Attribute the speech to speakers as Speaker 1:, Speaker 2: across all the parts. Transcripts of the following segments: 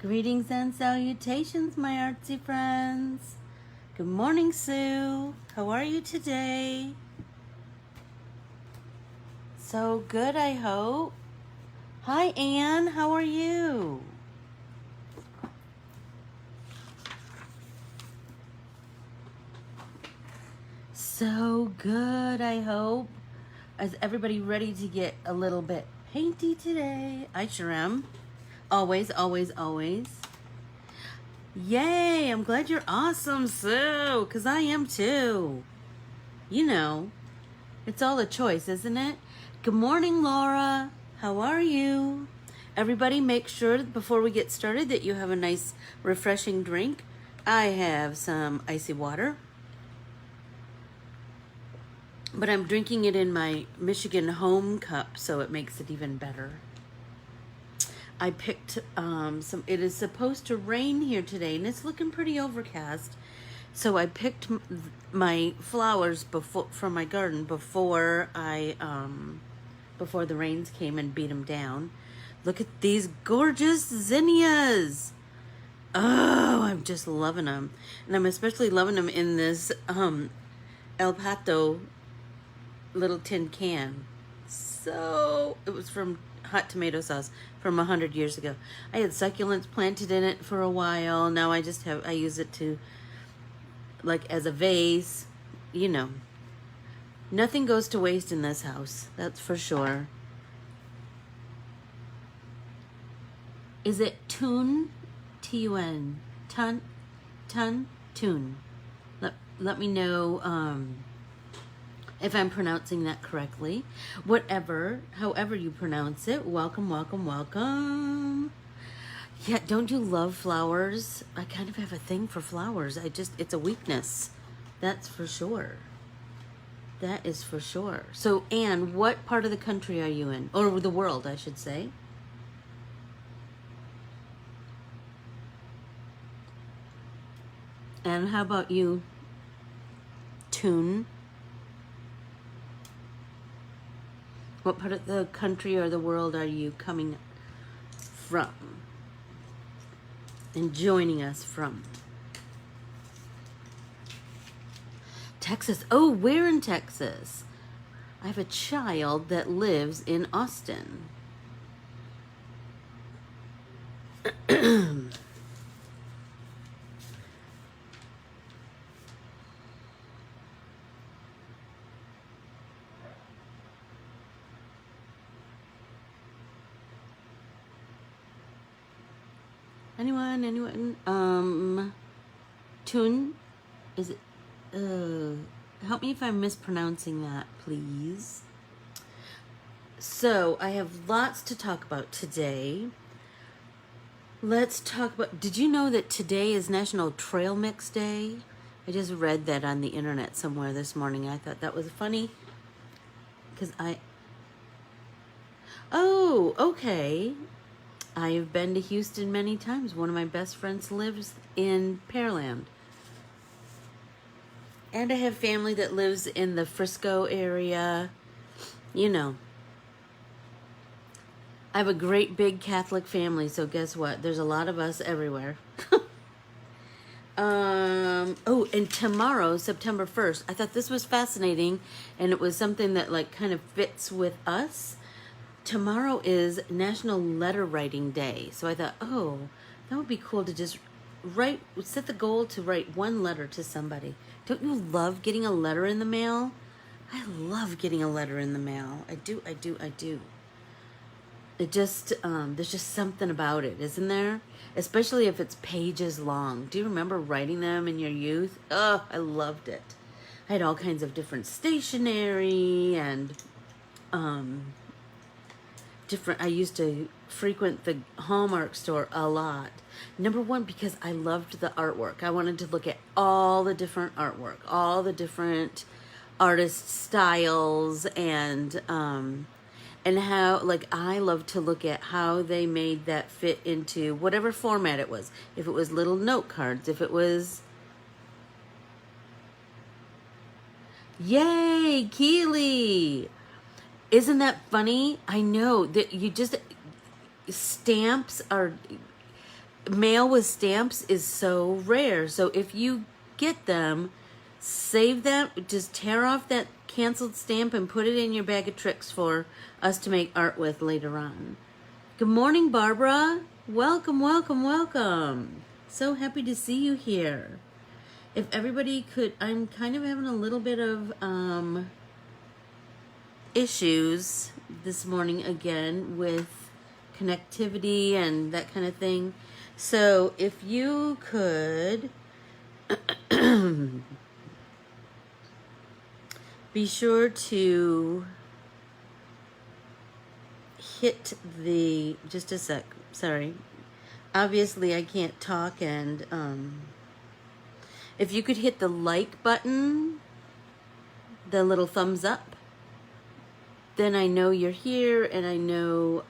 Speaker 1: Greetings and salutations, my artsy friends. Good morning, Sue. How are you today? So good, I hope. Hi, Anne. How are you? So good, I hope. Is everybody ready to get a little bit painty today? I sure am. Always, always, always. Yay, I'm glad you're awesome, Sue, because I am too. You know, it's all a choice, isn't it? Good morning, Laura. How are you? Everybody make sure before we get started that you have a nice, refreshing drink. I have some icy water, but I'm drinking it in my Michigan home cup, so it makes it even better. I picked it is supposed to rain here today, and it's looking pretty overcast. So I picked my flowers from my garden before the rains came and beat them down. Look at these gorgeous zinnias. Oh, I'm just loving them. And I'm especially loving them in this El Pato little tin can. So it was from hot tomato sauce from 100 years ago. I had succulents planted in it for a while. Now I use it to, like, as a vase. You know, nothing goes to waste in this house. That's for sure. Is it tune? T-U-N. Tune. Let me know, if I'm pronouncing that correctly. However you pronounce it, welcome, welcome, welcome. Yeah, don't you love flowers? I kind of have a thing for flowers. It's a weakness. That's for sure. That is for sure. So, Anne, what part of the country are you in? Or the world, I should say. And how about you, Tune? What part of the country or the world are you coming from and joining us from? Texas. Oh, where in Texas? I have a child that lives in Austin. Anyone? Tune? Is it, help me if I'm mispronouncing that, please. So, I have lots to talk about today. Let's talk about, did you know that today is National Trail Mix Day? I just read that on the internet somewhere this morning. I thought that was funny. Oh, okay. I've been to Houston many times. One of my best friends lives in Pearland. And I have family that lives in the Frisco area. You know. I have a great big Catholic family, so guess what? There's a lot of us everywhere. And tomorrow, September 1st, I thought this was fascinating, and it was something that, like, kind of fits with us. Tomorrow is National Letter Writing Day. So I thought, oh, that would be cool to just set the goal to write one letter to somebody. Don't you love getting a letter in the mail? I love getting a letter in the mail. I do. It just, there's just something about it, isn't there? Especially if it's pages long. Do you remember writing them in your youth? Oh, I loved it. I had all kinds of different stationery and, I used to frequent the Hallmark store a lot. Number one, because I loved the artwork. I wanted to look at all the different artwork, all the different artist styles, and how, like, I love to look at how they made that fit into whatever format it was. If it was little note cards, if it was... Yay, Keely! Isn't that funny? I know that stamps are mail with stamps is so rare. So if you get them, save them, just tear off that canceled stamp and put it in your bag of tricks for us to make art with later on. Good morning, Barbara. Welcome, welcome, welcome. So happy to see you here. If everybody could, I'm kind of having a little bit of issues this morning again with connectivity and that kind of thing. So if you could be sure to hit the, just a sec, sorry. Obviously I can't talk, and if you could hit the like button, the little thumbs up, then I know you're here, and I know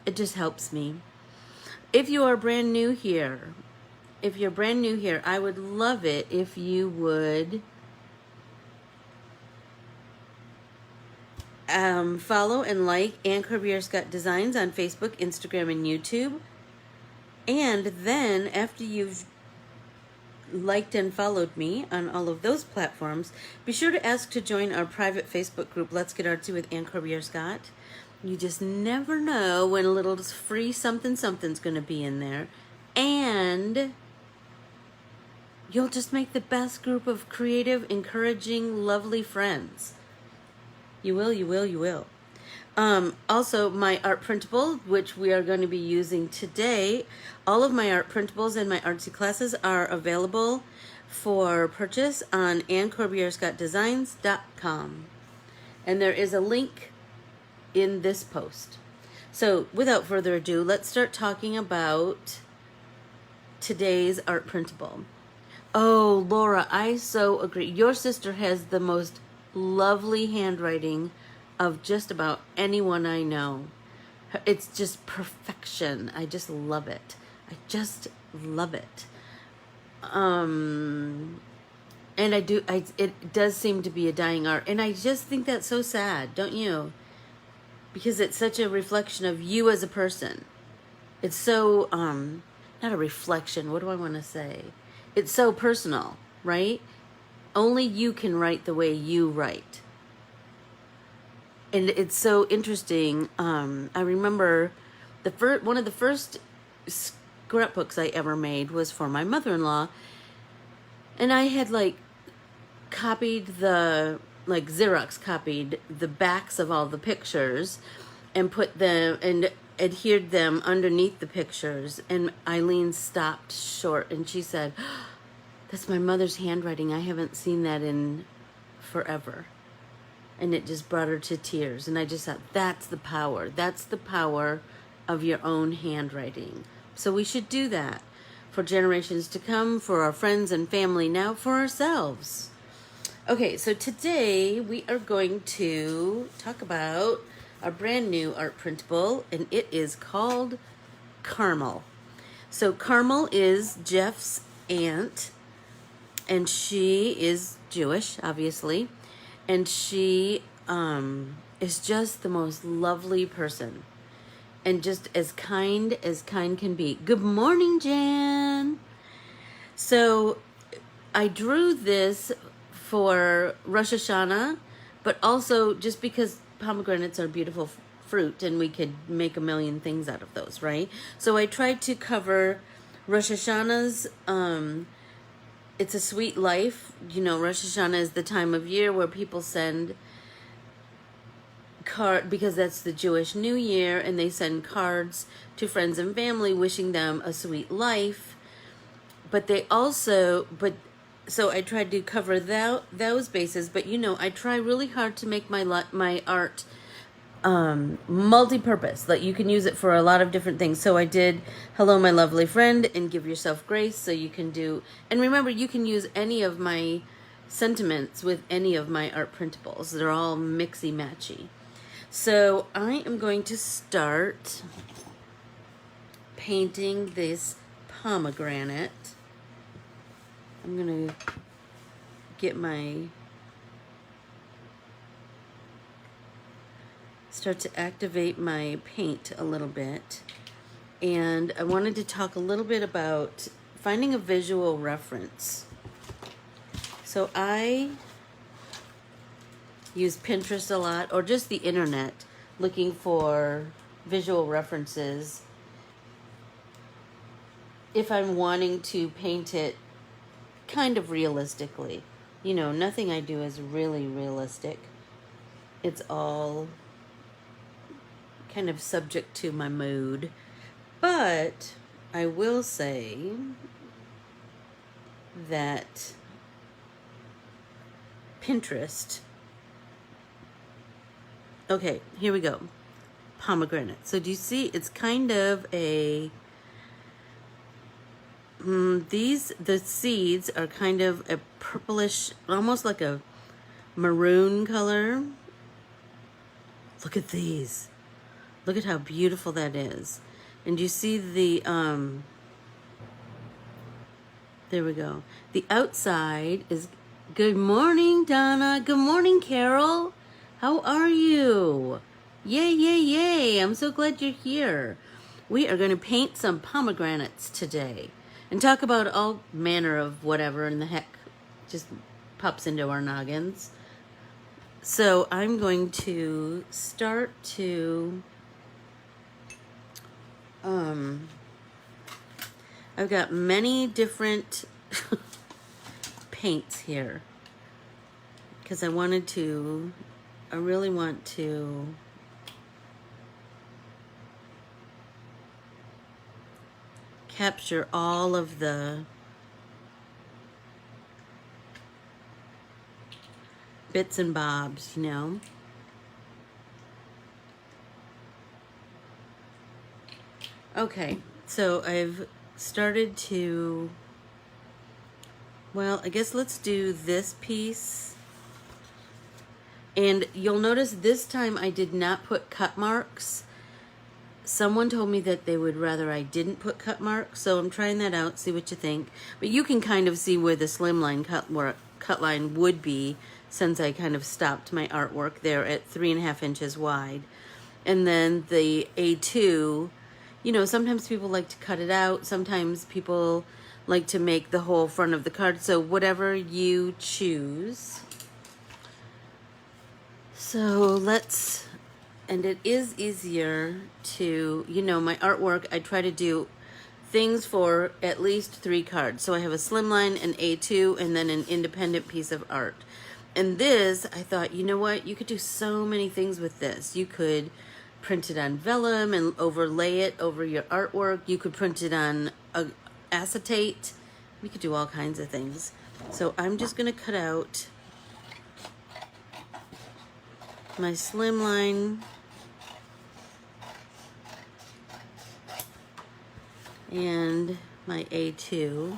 Speaker 1: it just helps me. If you are brand new here, I would love it if you would follow and like Ann Corbiere-Scott Designs on Facebook, Instagram, and YouTube. And then after you've liked and followed me on all of those platforms, be sure to ask to join our private Facebook group, Let's Get Artsy with Ann Corbiere-Scott. You just never know when a little free something's going to be in there. And you'll just make the best group of creative, encouraging, lovely friends. You will, you will, you will. Also, my art printable, which we are going to be using today, all of my art printables and my artsy classes are available for purchase on AnnCorbiereScottDesigns.com. And there is a link in this post. So without further ado, let's start talking about today's art printable. Oh, Laura, I so agree. Your sister has the most lovely handwriting of just about anyone I know. It's just perfection. I just love it. I just love it. And it does seem to be a dying art. And I just think that's so sad, don't you? Because it's such a reflection of you as a person. It's so, not a reflection, what do I want to say? It's so personal, right? Only you can write the way you write. And it's so interesting. I remember one of the first scrapbooks I ever made was for my mother-in-law. And I had Xerox copied the backs of all the pictures and put them and adhered them underneath the pictures. And Eileen stopped short and she said, "That's my mother's handwriting. I haven't seen that in forever." And it just brought her to tears. And I just thought, that's the power. That's the power of your own handwriting. So we should do that for generations to come, for our friends and family, now for ourselves. Okay, so today we are going to talk about a brand new art printable, and it is called Carmel. So Carmel is Jeff's aunt, and she is Jewish, obviously, and she is just the most lovely person, and just as kind can be. Good morning, Jan. So I drew this for Rosh Hashanah, but also just because pomegranates are beautiful fruit and we could make a million things out of those, right? So I tried to cover Rosh Hashanah's, it's a sweet life. You know, Rosh Hashanah is the time of year where people send because that's the Jewish New Year, and they send cards to friends and family wishing them a sweet life. But they also, so I tried to cover those bases, but you know, I try really hard to make my art multi-purpose, that you can use it for a lot of different things. So I did Hello My Lovely Friend and Give Yourself Grace, so you can do, and remember, you can use any of my sentiments with any of my art printables. They're all mixy-matchy. So I am going to start painting this pomegranate. I'm going to get start to activate my paint a little bit. And I wanted to talk a little bit about finding a visual reference. So I use Pinterest a lot, or just the internet, looking for visual references if I'm wanting to paint it kind of realistically. You know, nothing I do is really realistic. It's all kind of subject to my mood. But I will say that Pinterest. Okay, here we go. Pomegranate. So do you see, it's kind of a, the seeds are kind of a purplish, almost like a maroon color. Look at these. Look at how beautiful that is. And you see the, there we go. The outside is, good morning, Donna. Good morning, Carol. How are you? Yay, yay, yay. I'm so glad you're here. We are going to paint some pomegranates today and talk about all manner of whatever in the heck just pops into our noggins. So I'm going to start to, I've got many different paints here because I really want to capture all of the bits and bobs, you know. Okay, so I've started to, well, I guess let's do this piece. And you'll notice this time I did not put cut marks. Someone told me that they would rather I didn't put cut marks, so I'm trying that out, see what you think. But you can kind of see where the slimline cut line would be, since I kind of stopped my artwork there at 3.5 inches wide. And then the A2, you know, sometimes people like to cut it out, sometimes people like to make the whole front of the card, so whatever you choose. So let's, and it is easier to, you know, my artwork, I try to do things for at least 3 cards. So I have a slimline, an A2, and then an independent piece of art. And this, I thought, you know what, you could do so many things with this. You could print it on vellum and overlay it over your artwork. You could print it on acetate. We could do all kinds of things. So I'm just going to cut out my slimline and my A2,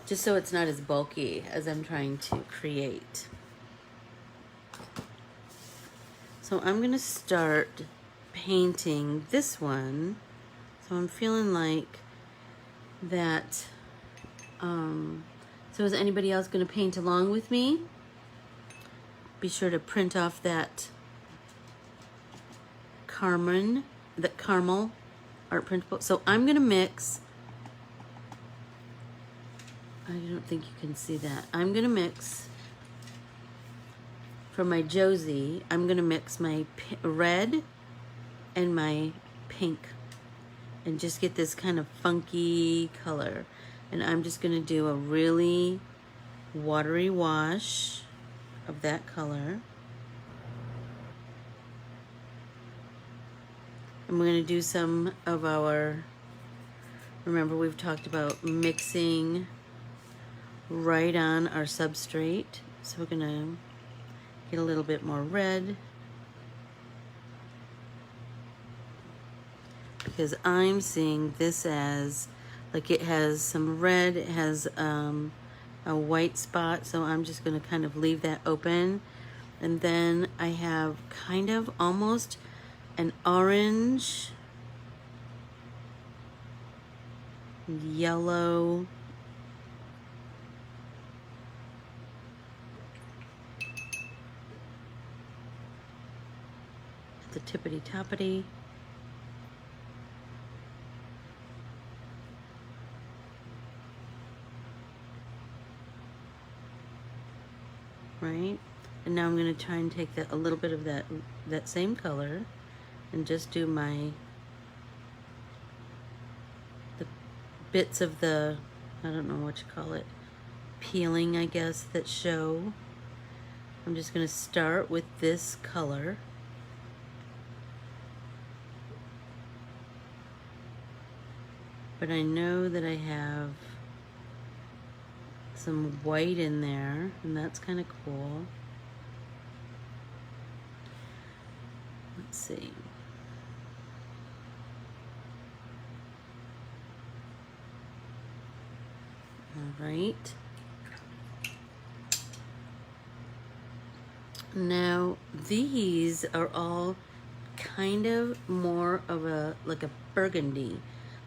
Speaker 1: just so it's not as bulky as I'm trying to create. So I'm going to start painting this one. So I'm feeling like that. So is anybody else going to paint along with me? Be sure to print off that Carmel art printable. So I'm going to mix. I don't think you can see that. I'm going to mix, for my Josie, I'm going to mix my red and my pink and just get this kind of funky color. And I'm just going to do a really watery wash of that color. And we're going to do some of our, remember we've talked about mixing right on our substrate. So we're going to get a little bit more red, because I'm seeing this as, like, it has some red, it has a white spot, so I'm just going to kind of leave that open. And then I have kind of almost an orange, yellow, the tippity-toppity. right? And now I'm going to try and take a little bit of that same color and just do the bits of the, I don't know what you call it, peeling, I guess, that show. I'm just going to start with this color. But I know that I have some white in there, and that's kind of cool. Let's see. All right. Now, these are all kind of more of like a burgundy.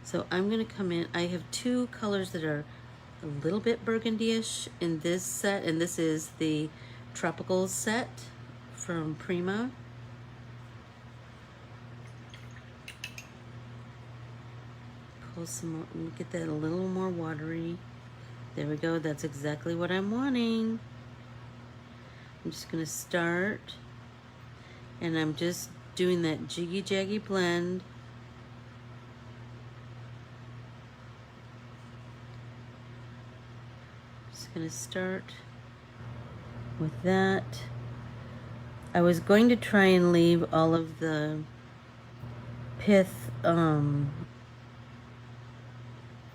Speaker 1: So I'm going to come in. I have two colors that are a little bit burgundy-ish in this set, and this is the Tropical set from Prima. Pull some more, get that a little more watery. There we go. That's exactly what I'm wanting. I'm just going to start, and I'm just doing that jiggy-jaggy blend. Just going to start with that. I was going to try and leave all of the pith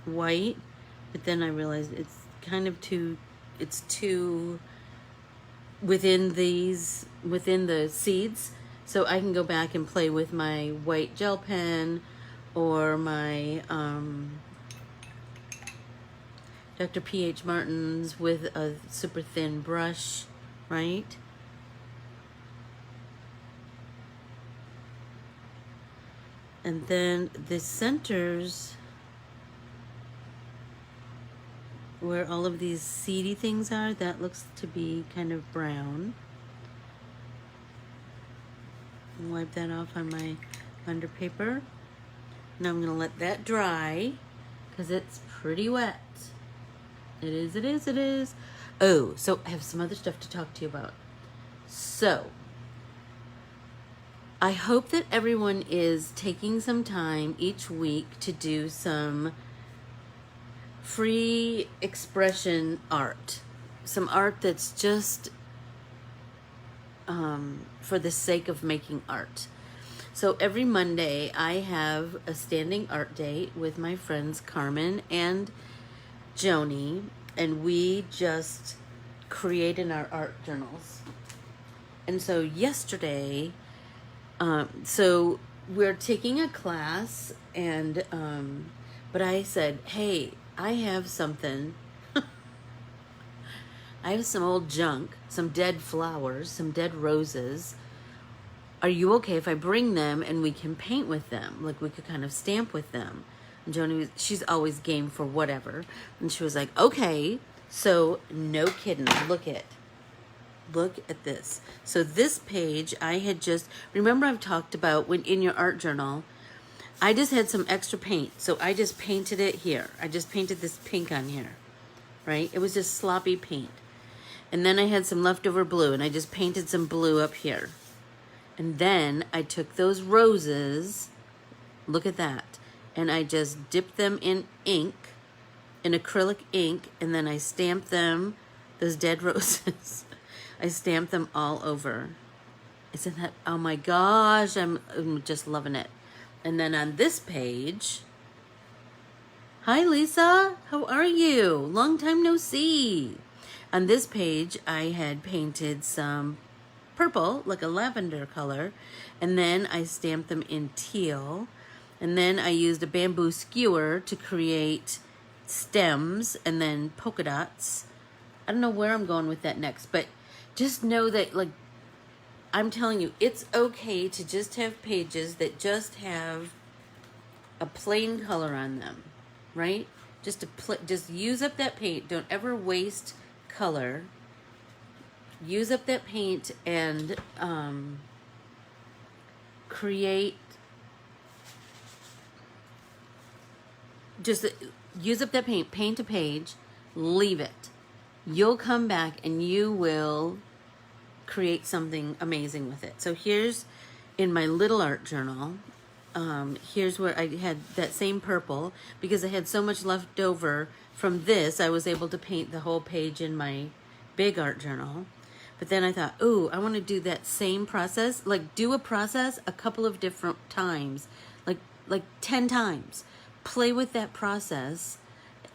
Speaker 1: white, but then I realized it's kind of too within the seeds, so I can go back and play with my white gel pen or my Dr. P.H. Martin's with a super thin brush, right? And then the centers, where all of these seedy things are, that looks to be kind of brown. Wipe that off on my under paper. Now I'm going to let that dry because it's pretty wet. It is, it is, it is. Oh, so I have some other stuff to talk to you about. So, I hope that everyone is taking some time each week to do some free expression art. Some art that's just for the sake of making art. So every Monday I have a standing art date with my friends Carmen and Joni, and we just create in our art journals. And so yesterday, so we're taking a class, and but I said, hey, I have something. I have some old junk, some dead flowers, some dead roses. Are you okay if I bring them and we can paint with them? Like, we could kind of stamp with them. And Joni, she's always game for whatever. And she was like, okay. So, no kidding. Look at this. So this page, I had just, remember I've talked about when in your art journal, I just had some extra paint. So I just painted it here. I just painted this pink on here, right? It was just sloppy paint. And then I had some leftover blue, and I just painted some blue up here. And then I took those roses, look at that, and I just dipped them in ink, in acrylic ink, and then I stamped them, those dead roses. I stamped them all over. Isn't that, oh my gosh, I'm just loving it. And then on this page, hi Lisa, how are you? Long time no see. On this page, I had painted some purple, like a lavender color, and then I stamped them in teal, and then I used a bamboo skewer to create stems and then polka dots. I don't know where I'm going with that next, but just know that, like, I'm telling you, it's okay to just have pages that just have a plain color on them, right? Just use up that paint. Don't ever waste color. Use up that paint and create. Just use up that paint. Paint a page. Leave it. You'll come back and you will create something amazing with it. So here's in my little art journal. Here's where I had that same purple because I had so much left over from this. I was able to paint the whole page in my big art journal. But then I thought, ooh, I want to do that same process, like do a process a couple of different times, like 10 times. Play with that process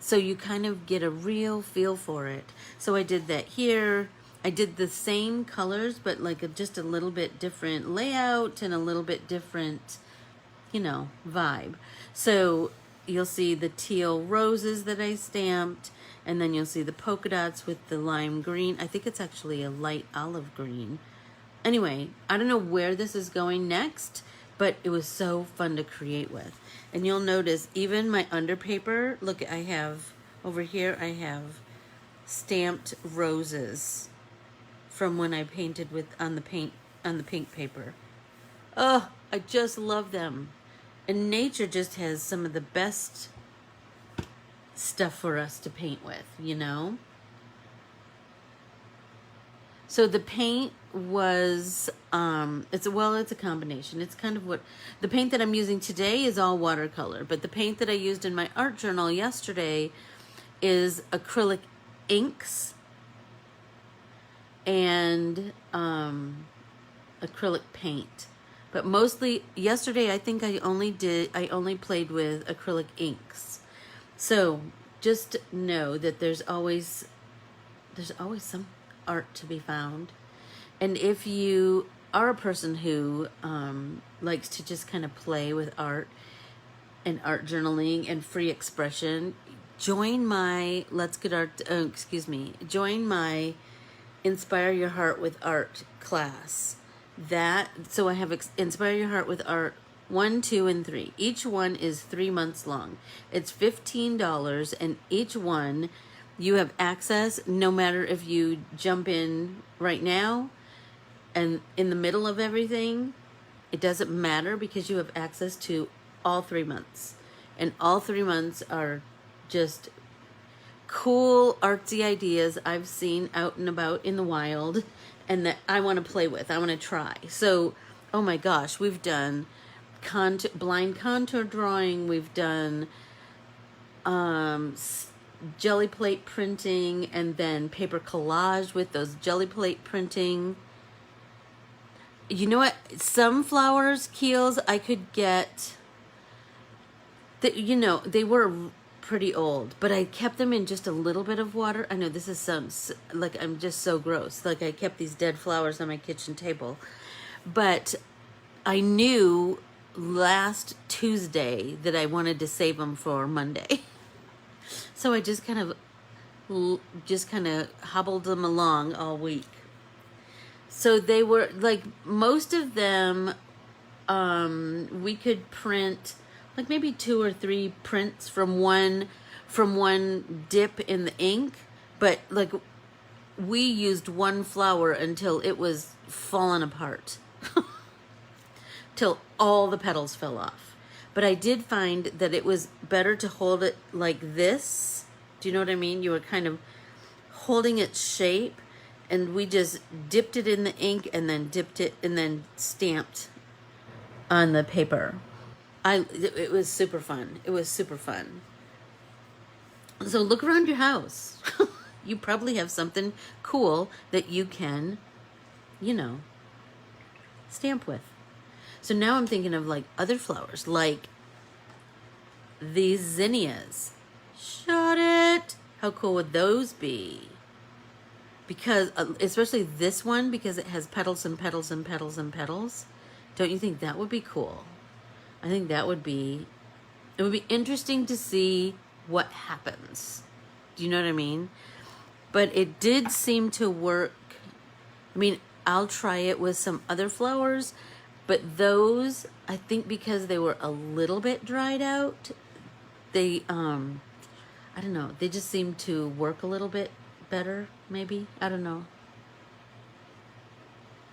Speaker 1: so you kind of get a real feel for it. So I did that here. I did the same colors, but like just a little bit different layout and a little bit different, you know, vibe. So you'll see the teal roses that I stamped, and then you'll see the polka dots with the lime green. I think it's actually a light olive green. Anyway, I don't know where this is going next, but it was so fun to create with. And you'll notice even my underpaper, look, I have, over here I have stamped roses from when I painted with on the pink paper. Oh, I just love them. And nature just has some of the best stuff for us to paint with, you know? So the paint was, it's a combination. It's kind of what, the paint that I'm using today is all watercolor, but the paint that I used in my art journal yesterday is acrylic inks and acrylic paint. But mostly yesterday I think I only played with acrylic inks. So just know that there's always some art to be found. And if you are a person who likes to just kind of play with art and art journaling and free expression, join my join my Inspire Your Heart with Art class. So I have Inspire Your Heart with Art 1, 2, and 3. Each one is 3 months long. It's $15, and each one you have access no matter if you jump in right now and in the middle of everything. It doesn't matter because you have access to all 3 months. And all 3 months are just cool artsy ideas I've seen out and about in the wild and that I want to play with. I want to try. So, oh my gosh, we've done blind contour drawing. We've done jelly plate printing and then paper collage with those jelly plate printing. You know what? Some flowers, keels, I could get, they were pretty old, but I kept them in just a little bit of water. I know this is like, I'm just so gross. Like I kept these dead flowers on my kitchen table, but I knew last Tuesday that I wanted to save them for Monday. So I just kind of hobbled them along all week. So they were like, most of them, we could print like maybe 2 or 3 prints from one dip in the ink, but like we used one flower until it was falling apart, till all the petals fell off. But I did find that it was better to hold it like this. Do you know what I mean? You were kind of holding its shape, and we just dipped it in the ink and then dipped it and then stamped on the paper. It was super fun. It was super fun. So look around your house. You probably have something cool that you can, stamp with. So now I'm thinking of like other flowers, like these zinnias. Shut it. How cool would those be? Because, especially this one, because it has petals and petals and petals and petals. Don't you think that would be cool? I think it would be interesting to see what happens. Do you know what I mean? But it did seem to work. I mean, I'll try it with some other flowers, but those, I think because they were a little bit dried out, they, I don't know, they just seem to work a little bit better, maybe. I don't know.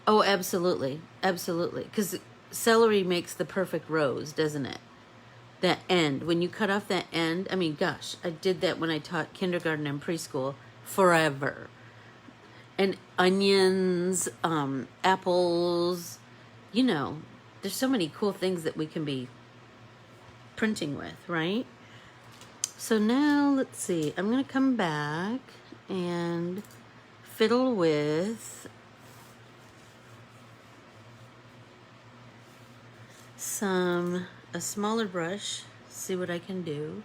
Speaker 1: Oh, absolutely. Absolutely. Because celery makes the perfect rose, doesn't it? That end. When you cut off that end, I mean, gosh, I did that when I taught kindergarten and preschool forever. and onions, apples, you know, there's so many cool things that we can be printing with, right? So now let's see, I'm gonna come back and fiddle with a smaller brush, see what I can do.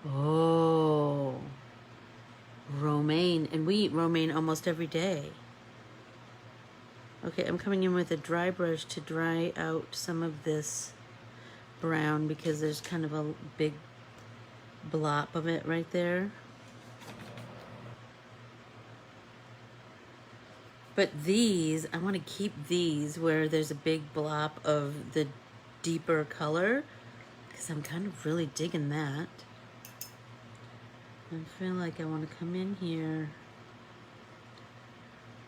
Speaker 1: Oh, romaine, and we eat romaine almost every day. Okay, I'm coming in with a dry brush to dry out some of this brown because there's kind of a big blop of it right there. But these, I want to keep these where there's a big blop of the deeper color because I'm kind of really digging that. I feel like I want to come in here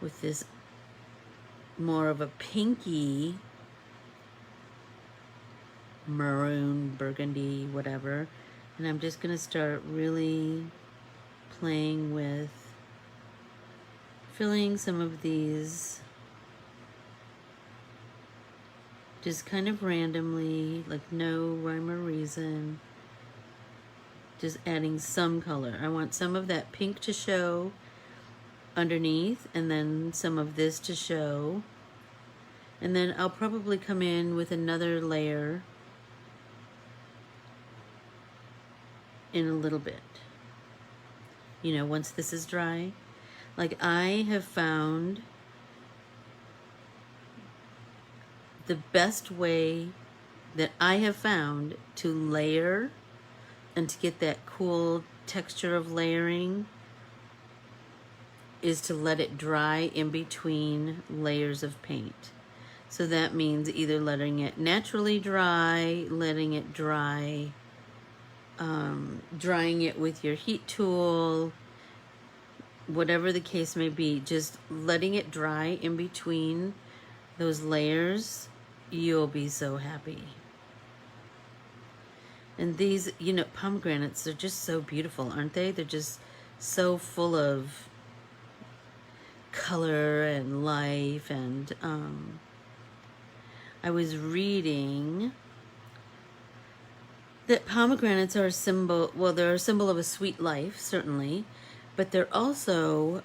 Speaker 1: with this more of a pinky, maroon, burgundy, whatever. And I'm just going to start really playing with filling some of these just kind of randomly, like no rhyme or reason. Just adding some color. I want some of that pink to show underneath and then some of this to show. And then I'll probably come in with another layer in a little bit. You know, once this is dry. Like I have found the best way that I have found to layer and to get that cool texture of layering is to let it dry in between layers of paint. So that means either letting it naturally dry, letting it dry, drying it with your heat tool, whatever the case may be, just letting it dry in between those layers, you'll be so happy. And these, you know, pomegranates, they're just so beautiful, aren't they? They're just so full of color and life. And I was reading that pomegranates are a symbol, well, they're a symbol of a sweet life, certainly, but they're also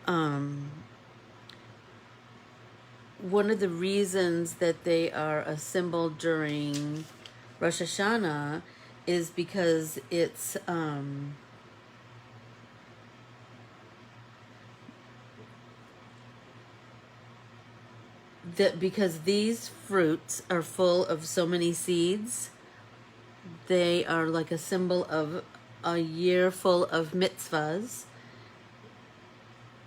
Speaker 1: one of the reasons that they are a symbol during Rosh Hashanah is because it's because these fruits are full of so many seeds. They are like a symbol of a year full of mitzvahs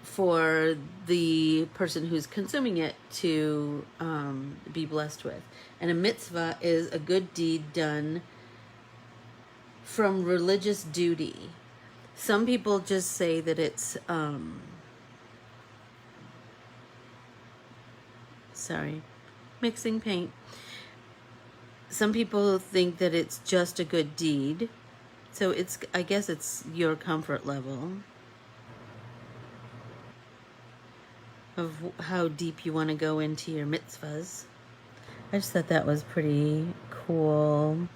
Speaker 1: for the person who's consuming it to be blessed with. And a mitzvah is a good deed done from religious duty. Some people just say that it's sorry, mixing paint. Some people think that it's just a good deed. So it's, I guess it's your comfort level of how deep you want to go into your mitzvahs. I just thought that was pretty cool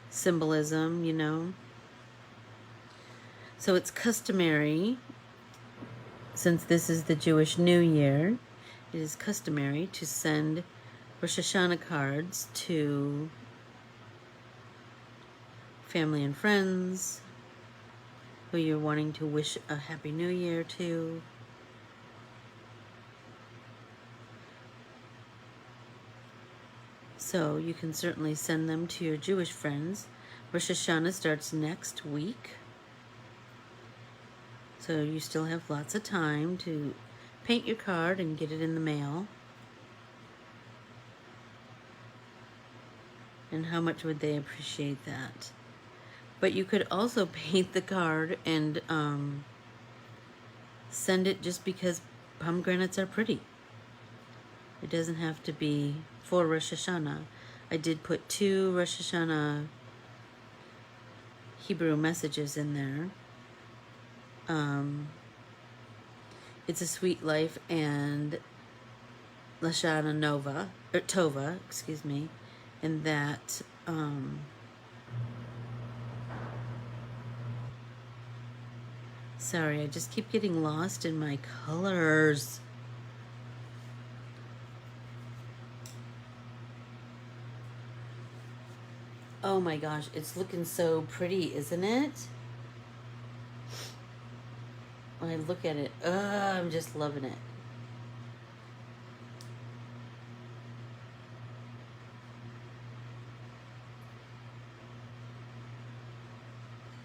Speaker 1: symbolism, you know. So it's customary, since this is the Jewish New Year, it is customary to send Rosh Hashanah cards to family and friends who you're wanting to wish a Happy New Year to. So you can certainly send them to your Jewish friends. Rosh Hashanah starts next week. So you still have lots of time to paint your card and get it in the mail. And how much would they appreciate that? But you could also paint the card and send it just because pomegranates are pretty. It doesn't have to be for Rosh Hashanah. I did put 2 Rosh Hashanah Hebrew messages in there. It's a Sweet Life and Lashana Nova, or Tova, excuse me, and that, sorry, I just keep getting lost in my colors. Oh my gosh, it's looking so pretty, isn't it? When I look at it, I'm just loving it.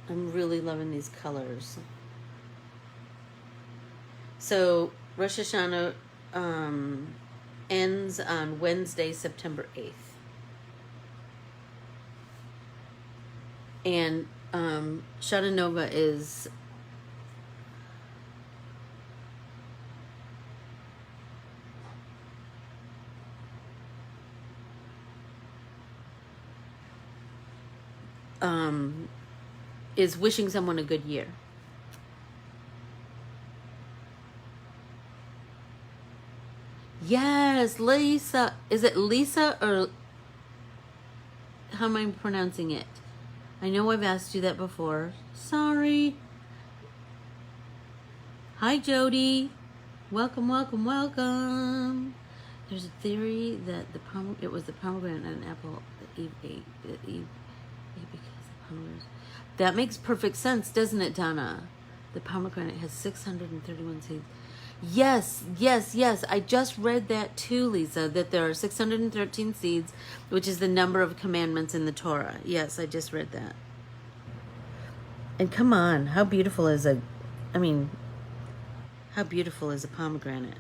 Speaker 1: I'm really loving these colors. So Rosh Hashanah ends on Wednesday, September 8th. And Shana Nova is wishing someone a good year. Yes, Lisa. Is it Lisa or how am I pronouncing it? I know I've asked you that before. Sorry. Hi, Jody. Welcome, welcome, welcome. There's a theory that it was the pomegranate and apple that Eve ate. That Eve ate because the pomegranate. That makes perfect sense, doesn't it, Donna? The pomegranate has 631 seeds. Yes, yes, yes. I just read that too, Lisa, that there are 613 seeds, which is the number of commandments in the Torah. Yes, I just read that. And come on, how beautiful is how beautiful is a pomegranate?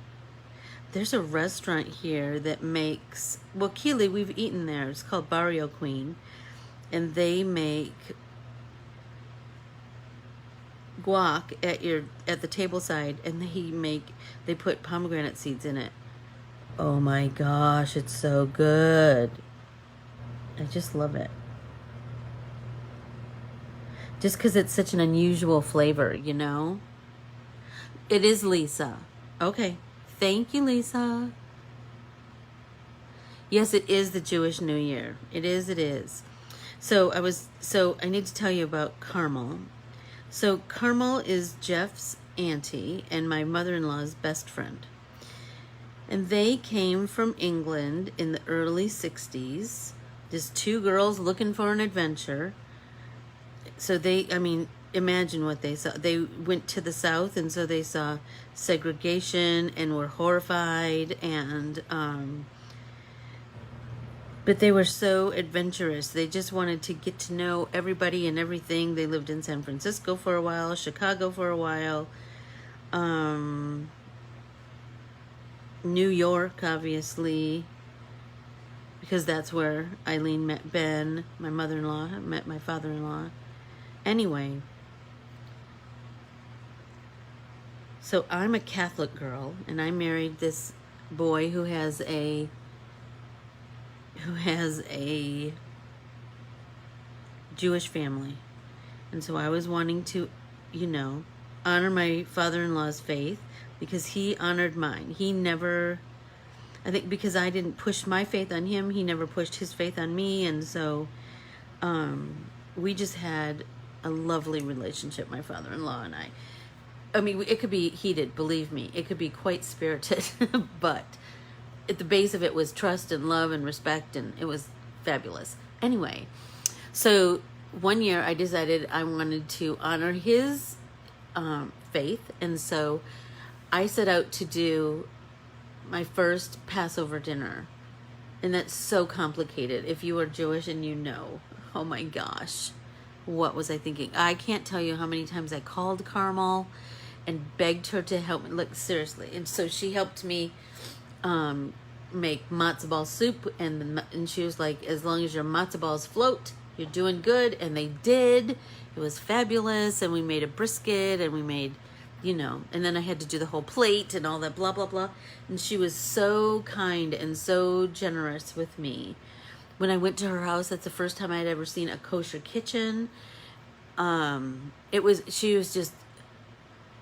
Speaker 1: There's a restaurant here that makes, well, Keely, we've eaten there. It's called Barrio Queen. And they make guac at the table side, and they put pomegranate seeds in it. Oh my gosh, it's so good. I just love it. Just because it's such an unusual flavor, you know? It is Lisa. Okay. Thank you, Lisa. Yes, it is the Jewish New Year. It is. So I need to tell you about Carmel. So Carmel is Jeff's auntie and my mother-in-law's best friend. And they came from England in the early 60s. Just two girls looking for an adventure. So imagine what they saw. They went to the South, and so they saw segregation and were horrified, and but they were so adventurous. They just wanted to get to know everybody and everything. They lived in San Francisco for a while, Chicago for a while, New York, obviously, because that's where Eileen met Ben, my mother-in-law, met my father-in-law. Anyway, so I'm a Catholic girl, and I married this boy who has a Jewish family. And so I was wanting to, honor my father-in-law's faith because he honored mine. I think because I didn't push my faith on him, he never pushed his faith on me. And so we just had a lovely relationship, my father-in-law and I. I mean, it could be heated, believe me. It could be quite spirited, but at the base of it was trust and love and respect, and it was fabulous. Anyway, so one year I decided I wanted to honor his faith, and so I set out to do my first Passover dinner. And that's so complicated. If you are Jewish and oh my gosh, what was I thinking? I can't tell you how many times I called Carmel and begged her to help me. Like, seriously. And so she helped me make matzo ball soup, and she was like, as long as your matzo balls float, you're doing good. And they did. It was fabulous. And we made a brisket, and we made, and then I had to do the whole plate and all that blah, blah, blah. And she was so kind and so generous with me. When I went to her house, that's the first time I had ever seen a kosher kitchen. She was just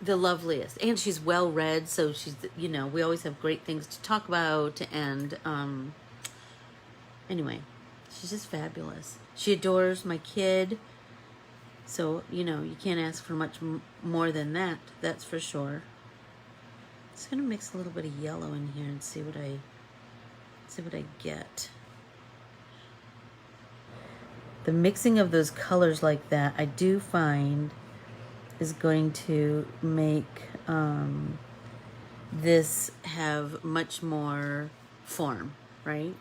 Speaker 1: the loveliest. And she's well read, so she's, you know, we always have great things to talk about. And anyway, she's just fabulous. She adores my kid. So, you know, you can't ask for much more than that. That's for sure. Just gonna mix a little bit of yellow in here and see what I get. The mixing of those colors like that, I do find, is going to make this have much more form, right?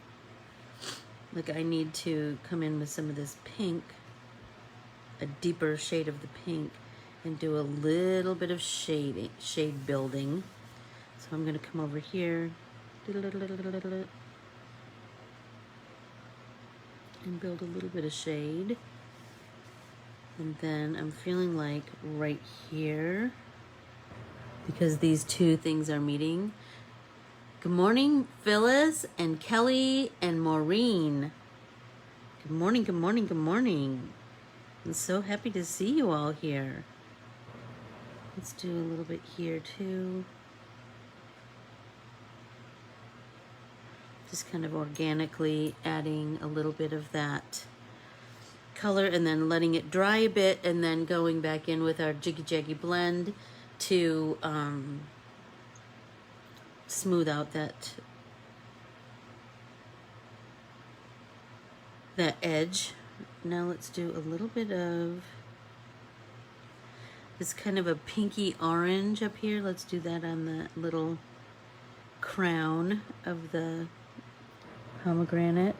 Speaker 1: Like I need to come in with some of this pink, a deeper shade of the pink, and do a little bit of shade building. So I'm going to come over here and build a little bit of shade. And then I'm feeling like right here, because these two things are meeting. Good morning, Phyllis and Kelly and Maureen. Good morning, good morning, good morning. I'm so happy to see you all here. Let's do a little bit here too. Just kind of organically adding a little bit of that color and then letting it dry a bit and then going back in with our Jiggy Jaggy blend to smooth out that edge. Now let's do a little bit of this kind of a pinky orange up here. Let's do that on the little crown of the pomegranate.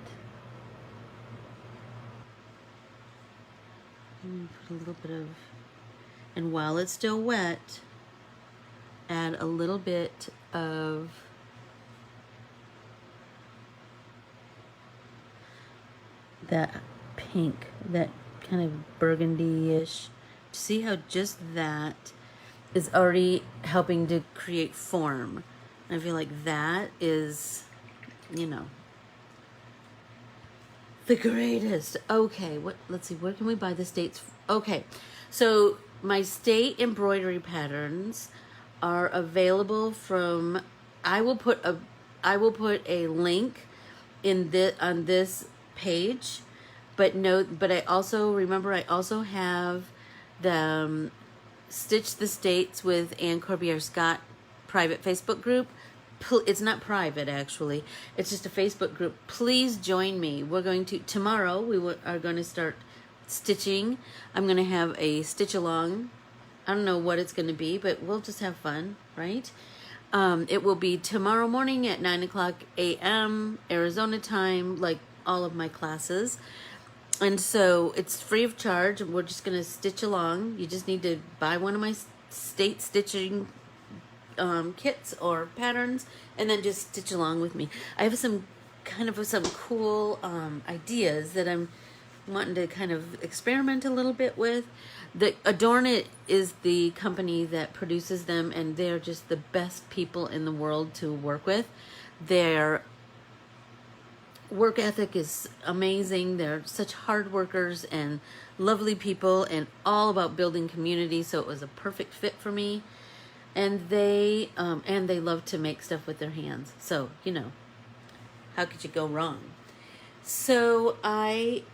Speaker 1: And put a little bit of, and while it's still wet, add a little bit of that pink, that kind of burgundy-ish. See how just that is already helping to create form. I feel like that is, you know, the greatest. Okay, let's see, where can we buy the States? Okay, so my state embroidery patterns are available from, I will put a link in on this page, but I also, remember, I also have the Stitch the States with Anne Corbiere-Scott private Facebook group. It's not private, actually. It's just a Facebook group. Please join me. We're going to, tomorrow, are going to start stitching. I'm going to have a stitch along. I don't know what it's going to be, but we'll just have fun, right? It will be tomorrow morning at 9:00 a.m. Arizona time, like all of my classes. And so it's free of charge. We're just going to stitch along. You just need to buy one of my state stitching kits or patterns and then just stitch along with me. I have some cool ideas that I'm wanting to kind of experiment a little bit with. The Adorn It is the company that produces them, and they're just the best people in the world to work with. Their work ethic is amazing. They're such hard workers and lovely people and all about building community, so it was a perfect fit for me. And they love to make stuff with their hands. So, you know, how could you go wrong? So I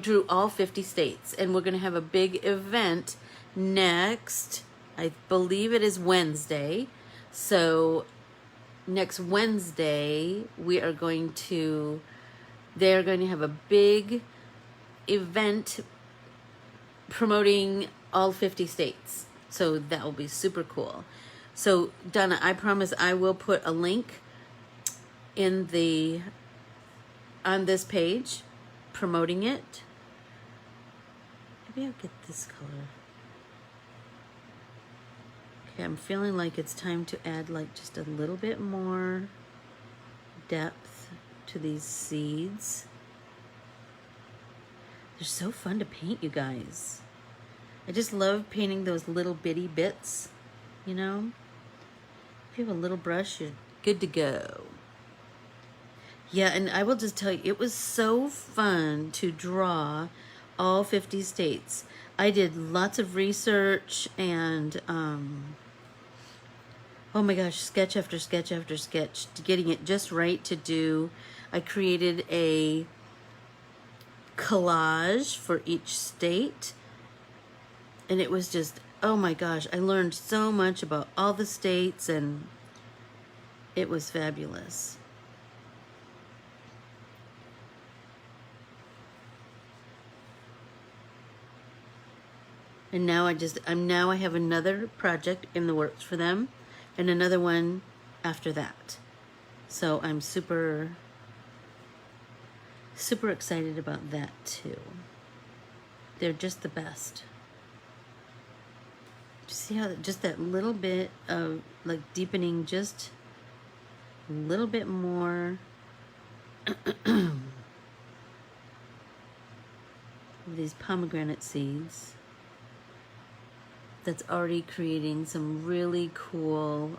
Speaker 1: drew all 50 states, and we're going to have a big event next, I believe it is Wednesday. So next Wednesday, they're going to have a big event promoting all 50 states. So that will be super cool. So Donna, I promise I will put a link on this page promoting it. Maybe I'll get this color. Okay, I'm feeling like it's time to add like just a little bit more depth to these seeds. They're so fun to paint, you guys. I just love painting those little bitty bits, you know? If you have a little brush, you're good to go. Yeah, and I will just tell you, it was so fun to draw all 50 states. I did lots of research and, oh my gosh, sketch after sketch after sketch, getting it just right to do. I created a collage for each state, and it was just, oh my gosh, I learned so much about all the states, and it was fabulous. And now I have another project in the works for them, and another one after that. So I'm super excited about that too. They're just the best. See how just that little bit of like deepening, just a little bit more of these pomegranate seeds. That's already creating some really cool,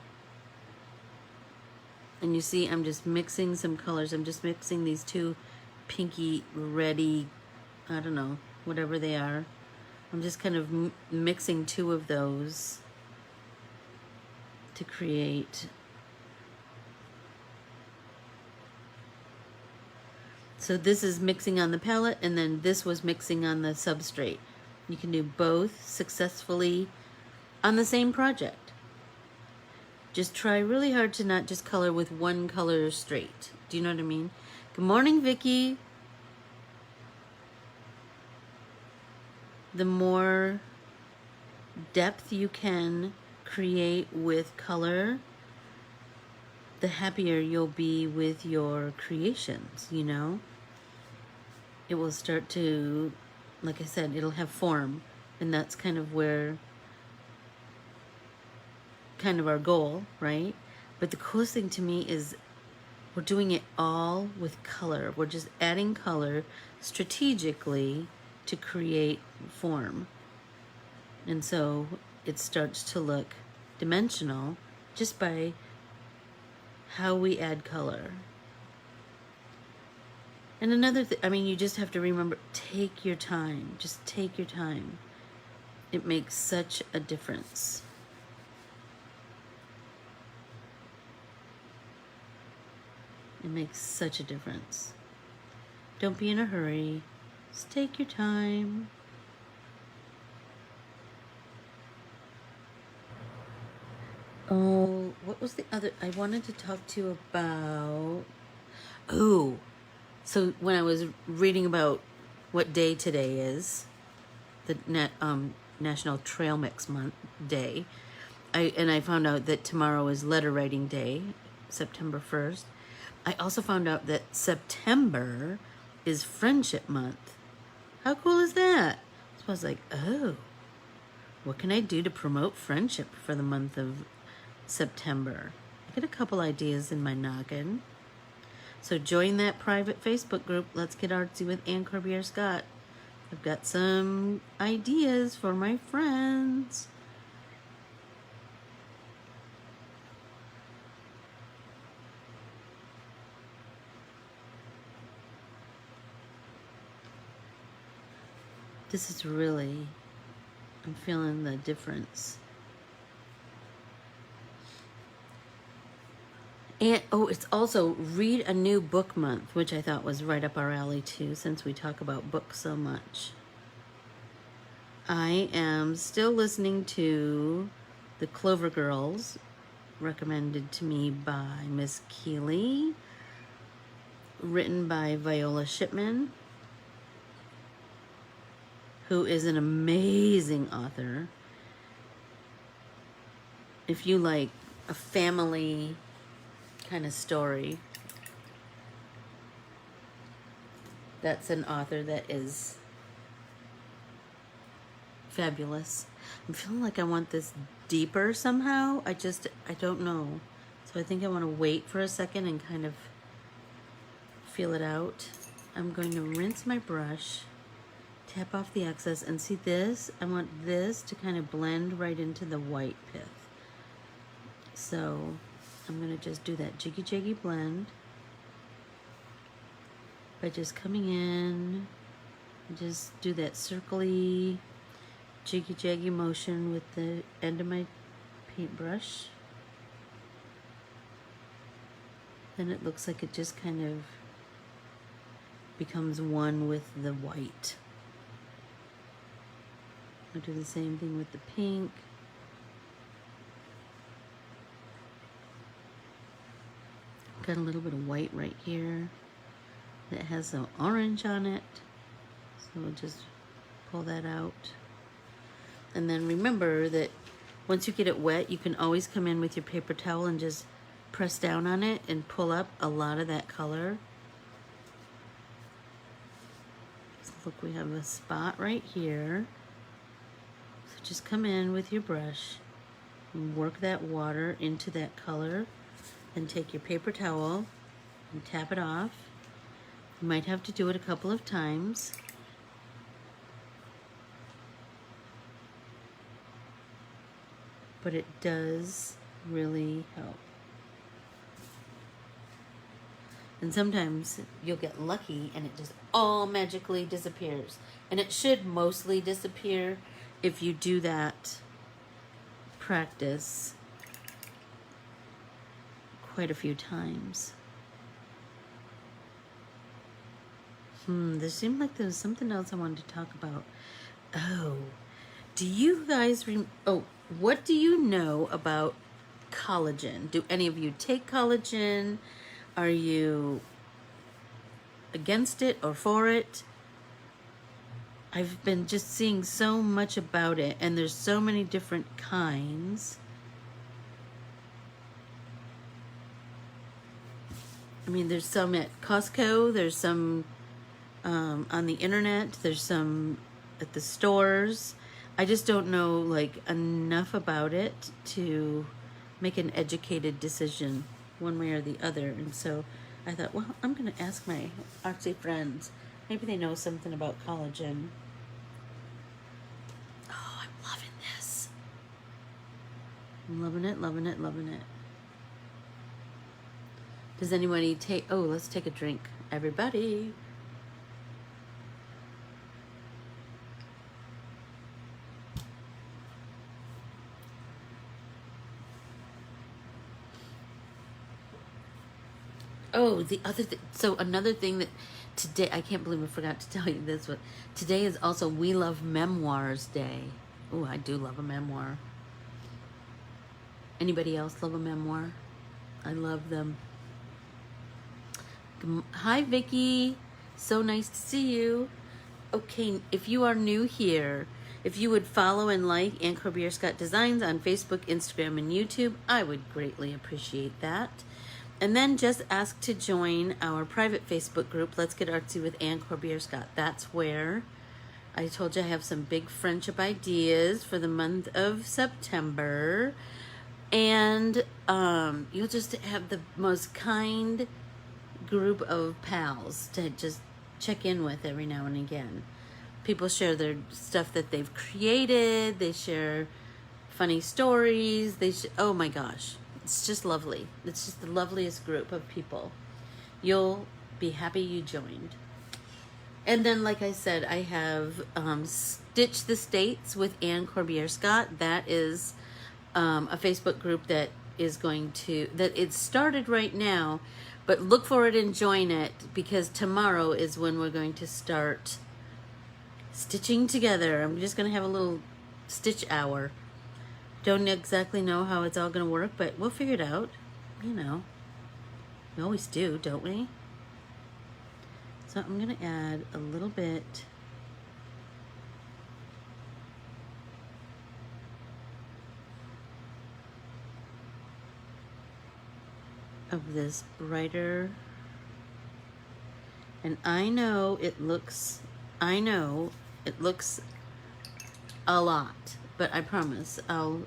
Speaker 1: and you see I'm just mixing some colors. I'm just mixing these two pinky reddy, I don't know, whatever they are. I'm just kind of mixing two of those to create. So this is mixing on the palette, and then this was mixing on the substrate. You can do both successfully on the same project. Just try really hard to not just color with one color straight. Do you know what I mean? Good morning, Vicky. The more depth you can create with color, the happier you'll be with your creations, you know? It will start to, like I said, it'll have form, and that's kind of where, kind of our goal, right? But the coolest thing to me is we're doing it all with color. We're just adding color strategically to create form. And so it starts to look dimensional just by how we add color. And another thing, I mean, you just have to remember, take your time. Just take your time. It makes such a difference. It makes such a difference. Don't be in a hurry. Just take your time. Oh, what was the other? I wanted to talk to you about. Oh, so when I was reading about what day today is, the National Trail Mix Month Day, I found out that tomorrow is Letter Writing Day, September 1st. I also found out that September is Friendship Month. How cool is that? So I was like, oh, what can I do to promote friendship for the month of September? I get a couple ideas in my noggin. So join that private Facebook group, Let's Get Artsy with Ann Corbiere-Scott. I've got some ideas for my friends. This is really, I'm feeling the difference. And, oh, it's also Read a New Book Month, which I thought was right up our alley too, since we talk about books so much. I am still listening to The Clover Girls, recommended to me by Miss Keeley, written by Viola Shipman, who is an amazing author. If you like a family kind of story, that's an author that is fabulous. I'm feeling like I want this deeper somehow. I don't know. So I think I want to wait for a second and kind of feel it out. I'm going to rinse my brush, tap off the excess, and see this? I want this to kind of blend right into the white pith. So I'm going to just do that jiggy blend by just coming in Just do that circly, jiggy motion with the end of my paintbrush. Then it looks like it just kind of becomes one with the white. I'll do the same thing with the pink. Got a little bit of white right here that has some orange on it. So we'll just pull that out. And then remember that once you get it wet, you can always come in with your paper towel and just press down on it and pull up a lot of that color. So look, we have a spot right here. So just come in with your brush and work that water into that color. And take your paper towel and tap it off. You might have to do it a couple of times. But it does really help. And sometimes you'll get lucky and it just all magically disappears. And it should mostly disappear if you do that practice quite a few times. There seemed like there was something else I wanted to talk about. Oh, do you guys what do you know about collagen? Do any of you take collagen? Are you against it or for it? I've been just seeing so much about it, and there's so many different kinds. I mean, there's some at Costco, there's some on the internet, there's some at the stores. I just don't know like enough about it to make an educated decision one way or the other. And so I thought, well, I'm going to ask my artsy friends. Maybe they know something about collagen. Oh, I'm loving this. I'm loving it, loving it, loving it. Does anybody take, oh, let's take a drink. Everybody. Oh, the other thing, so another thing that today, I can't believe I forgot to tell you this, but today is also We Love Memoirs Day. Oh, I do love a memoir. Anybody else love a memoir? I love them. Hi, Vicky. So nice to see you. Okay, if you are new here, if you would follow and like Ann Corbiere-Scott Designs on Facebook, Instagram, and YouTube, I would greatly appreciate that. And then just ask to join our private Facebook group, Let's Get Artsy with Ann Corbiere-Scott. That's where I told you I have some big friendship ideas for the month of September. And you'll just have the most kind group of pals to just check in with every now and again. People share their stuff that they've created. They share funny stories. Oh my gosh. It's just lovely. It's just the loveliest group of people. You'll be happy you joined. And then, like I said, I have Stitch the States with Ann Corbiere-Scott. That is a Facebook group that is that it started right now, but look for it and join it, because tomorrow is when we're going to start stitching together. I'm just going to have a little stitch hour. Don't exactly know how it's all going to work, but we'll figure it out. You know, we always do, don't we? So I'm going to add a little bit of this brighter, and I know it looks a lot, but I promise I'll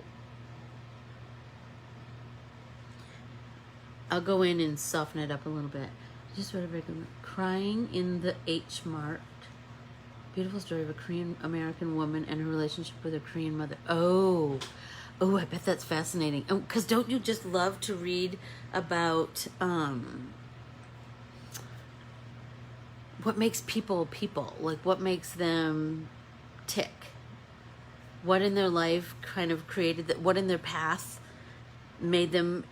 Speaker 1: go in and soften it up a little bit. Just whatever. Crying in the H marked. Beautiful story of a Korean American woman and her relationship with her Korean mother. Oh, I bet that's fascinating. Because don't you just love to read about what makes people people, like what makes them tick, what in their life kind of created that, what in their past made them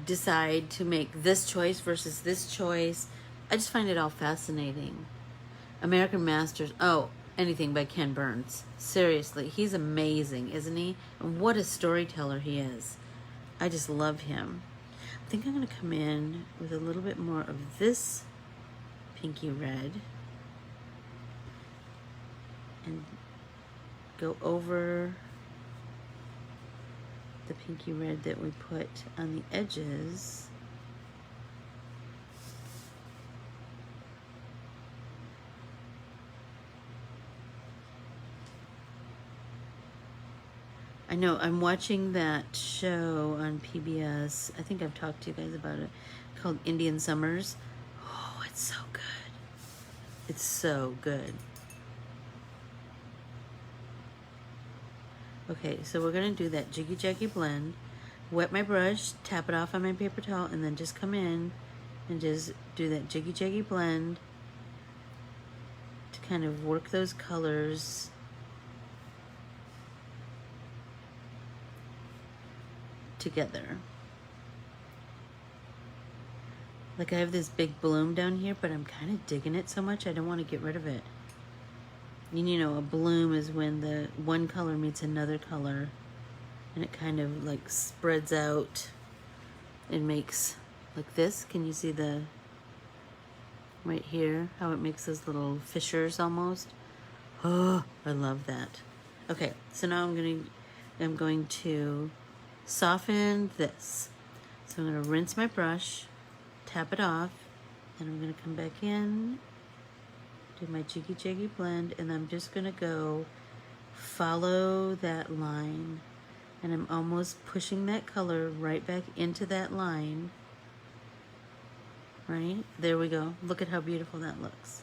Speaker 1: decide to make this choice versus this choice. I just find it all fascinating. American Masters, oh, anything by Ken Burns. Seriously, he's amazing, isn't he? And what a storyteller he is. I just love him. I think I'm going to come in with a little bit more of this pinky red and go over the pinky red that we put on the edges. I know, I'm watching that show on PBS. I think I've talked to you guys about it, called Indian Summers. Oh, it's so good. It's so good. Okay, so we're gonna do that jiggy jaggy blend. Wet my brush, tap it off on my paper towel, and then just come in and just do that jiggy jaggy blend to kind of work those colors together. Like I have this big bloom down here, but I'm kind of digging it so much I don't want to get rid of it. And you know, a bloom is when the one color meets another color and it kind of like spreads out and makes like this. Can you see the right here, how it makes those little fissures almost? Oh, I love that. Okay, so now I'm going to soften this. So I'm going to rinse my brush, tap it off, and I'm going to come back in, do my jiggy jaggy blend, and I'm just going to go follow that line, and I'm almost pushing that color right back into that line. Right? There we go. Look at how beautiful that looks.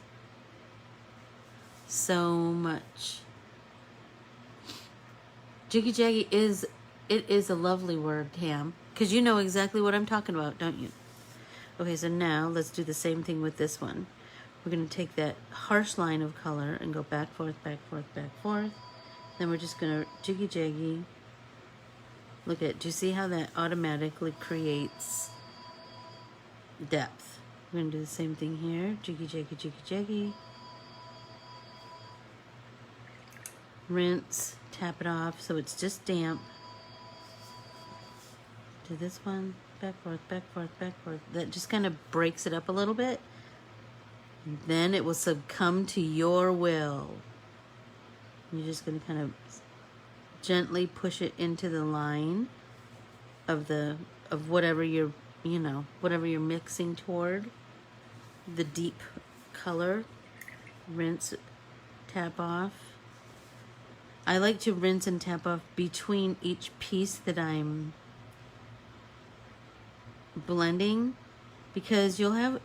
Speaker 1: So much. Jiggy jaggy is a lovely word, Tam, because you know exactly what I'm talking about, don't you? Okay, so now let's do the same thing with this one. We're going to take that harsh line of color and go back, forth, back, forth, back, forth. Then we're just going to jiggy jaggy. Look at, do you see how that automatically creates depth? We're going to do the same thing here. Jiggy jaggy, jiggy jaggy. Rinse, tap it off so it's just damp. Do this one, back, forth, back, forth, back, forth. That just kind of breaks it up a little bit. And then it will succumb to your will. You're just going to kind of gently push it into the line of whatever you're, whatever you're mixing toward. The deep color. Rinse, tap off. I like to rinse and tap off between each piece that I'm blending, because you'll have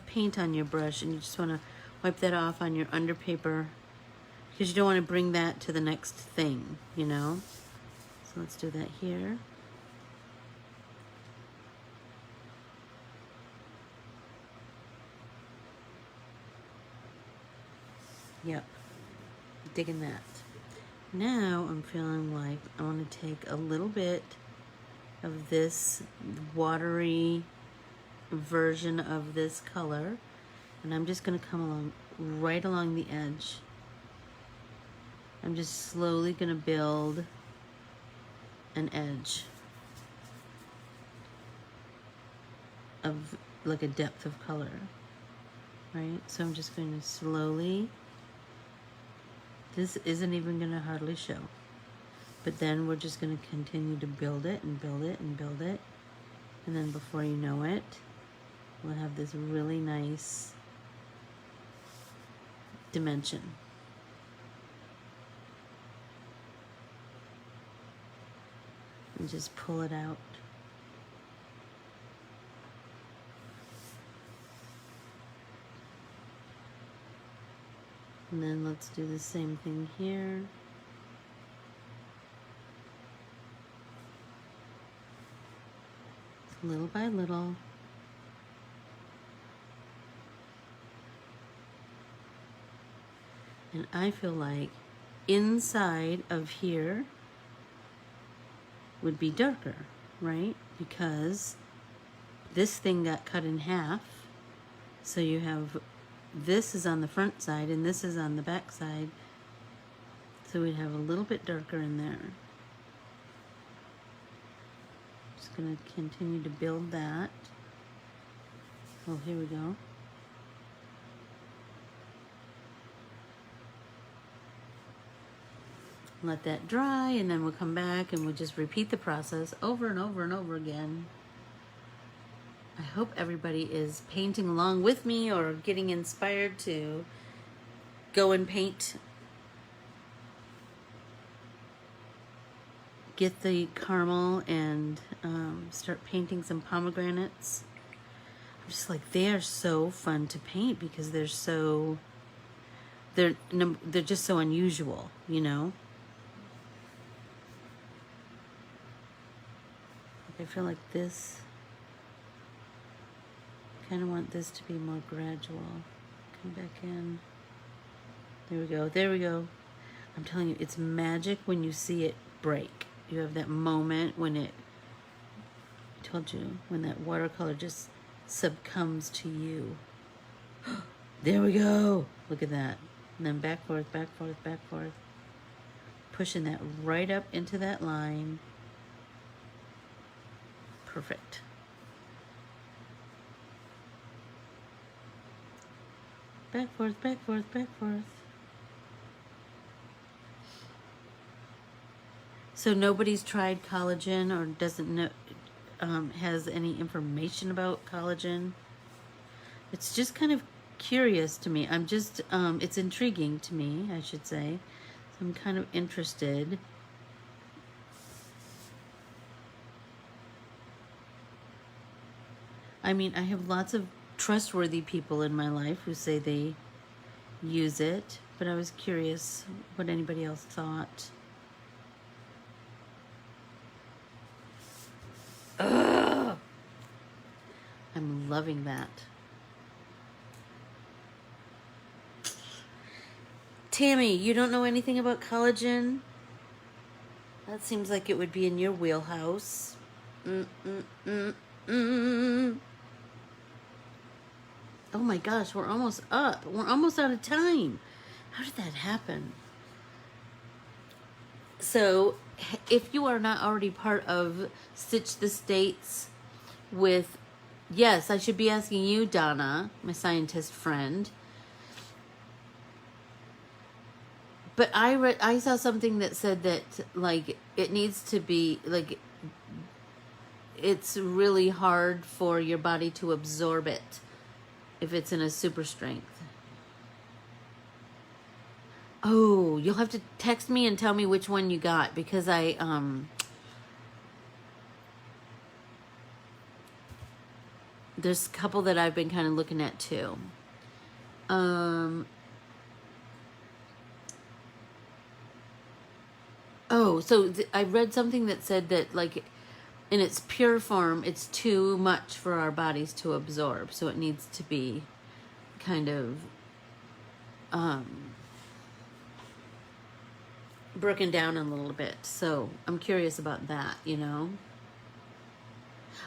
Speaker 1: paint on your brush and you just want to wipe that off on your under paper because you don't want to bring that to the next thing, So let's do that here. Yep, digging that. Now I'm feeling like I want to take a little bit of this watery version of this color, and I'm just going to come along right along the edge. I'm just slowly going to build an edge of like a depth of color, right? So I'm just going to slowly, this isn't even going to hardly show, but then we're just going to continue to build it and build it and build it, and then before you know it, we'll have this really nice dimension. And just pull it out. And then let's do the same thing here. Little by little. And I feel like inside of here would be darker, right? Because this thing got cut in half. So you have, this is on the front side and this is on the back side. So we'd have a little bit darker in there. Just gonna continue to build that. Oh, here we go. Let that dry, and then we'll come back and we'll just repeat the process over and over and over again. I hope everybody is painting along with me or getting inspired to go and paint. Get the Carmel and start painting some pomegranates. I'm just like, they are so fun to paint because they're just so unusual, you know? I feel like this, kind of want this to be more gradual. Come back in. There we go, there we go. I'm telling you, it's magic when you see it break. You have that moment when it, I told you, when that watercolor just succumbs to you. There we go. Look at that. And then back, forth, back, forth, back, forth. Pushing that right up into that line. Perfect. Back, forth, back, forth, back, forth. So nobody's tried collagen or doesn't know, has any information about collagen. It's just kind of curious to me. I'm just, it's intriguing to me, I should say. So I'm kind of interested. I mean, I have lots of trustworthy people in my life who say they use it, but I was curious what anybody else thought. Ugh! I'm loving that. Tammy, you don't know anything about collagen? That seems like it would be in your wheelhouse. Oh my gosh, we're almost up. We're almost out of time. How did that happen? So, if you are not already part of Stitch the States with, yes, I should be asking you, Donna, my scientist friend. But I saw something that said that, like, it needs to be, like, it's really hard for your body to absorb it if it's in a super strength. Oh, you'll have to text me and tell me which one you got, because there's a couple that I've been kind of looking at too. I read something that said that, like, in its pure form, it's too much for our bodies to absorb. So it needs to be kind of broken down a little bit. So I'm curious about that, you know.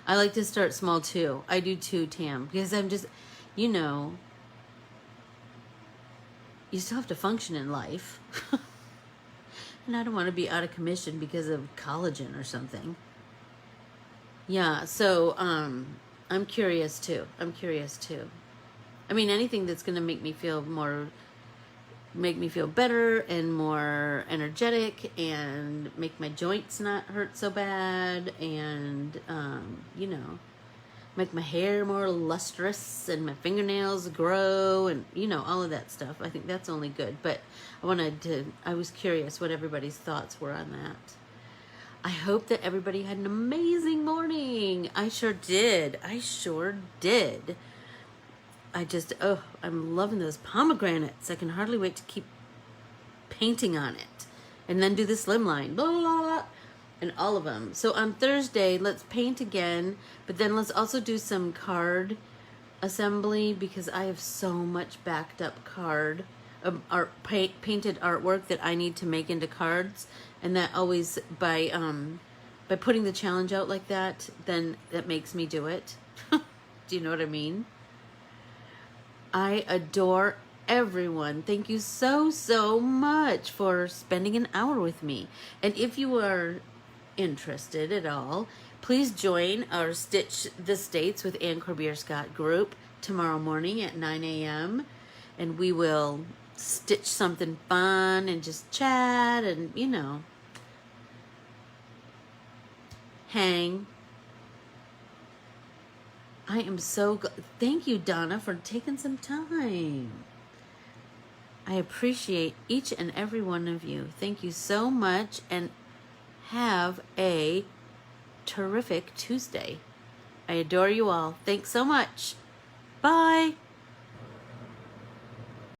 Speaker 1: I like to start small too. I do too, Tam, because I'm just, you know, you still have to function in life. And I don't want to be out of commission because of collagen or something. Yeah, so I'm curious too. I'm curious too. I mean, anything that's going to make me feel better and more energetic and make my joints not hurt so bad and, you know, make my hair more lustrous and my fingernails grow and, you know, all of that stuff. I think that's only good. But I was curious what everybody's thoughts were on that. I hope that everybody had an amazing morning. I sure did. I sure did. I'm loving those pomegranates. I can hardly wait to keep painting on it. And then do the slimline. Blah, blah, blah, and all of them. So on Thursday, let's paint again. But then let's also do some card assembly because I have so much backed up card. painted artwork that I need to make into cards, and that always by putting the challenge out like that, then that makes me do it. Do you know what I mean? I adore everyone. Thank you so much for spending an hour with me. And if you are interested at all, please join our Stitch the States with Anne Corbiere-Scott group tomorrow morning at 9 a.m. And we will stitch something fun and just chat and, you know, hang. I am so thank you, Donna, for taking some time. I appreciate each and every one of you. Thank you so much, and have a terrific Tuesday. I adore you all. Thanks so much. Bye.